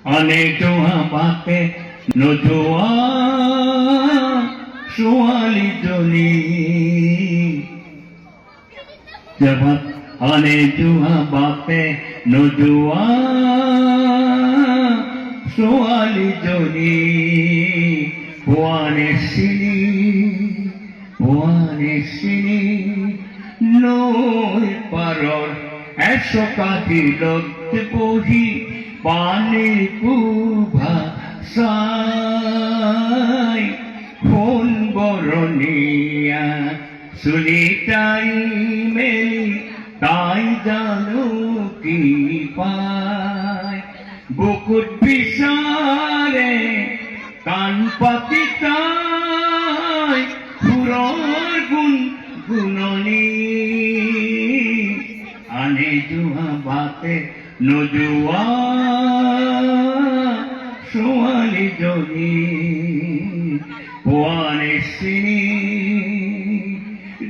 আনে জোহা বাতে নজোয়া সোয়ালি জলি জবাব আনে জোহা বাতে নজোয়া সোয়ালি জলি পোয়ানে সিনি নই পারর এসো কাঁদি লগ্তে বহি পানি কুভা সাই ফোন বরণিয়া সুলিটাই মেলি তাই জানো কি পায় বুকুট বিচারে কান পাতি তাই ফুরর গুণ গুণনী আনে জুহা বাতে নজুয়া সোয়ালি জনি পোয়ানে সিনি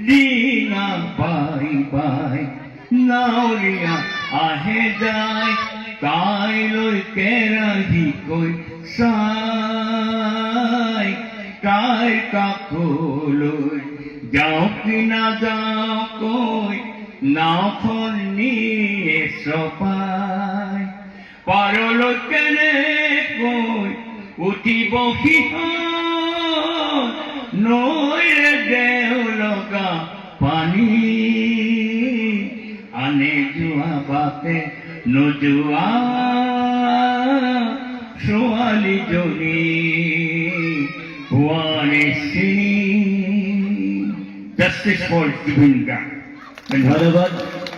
দিনা বাই বাই নাওরিয়া আহে যায় তাই লই কেরাহি কই সাই তাই কাকলই যাও কি না যাও কই নাও ফোন নিয়ে সপাই পারল কেনে কই উঠিব কি নইরে দেও লগা পানি আনে জুয়া বাতে নজুয়া সোয়ালি Johnny পোয়ানে Sini justice for Zubeen Garg. ধন্যবাদ।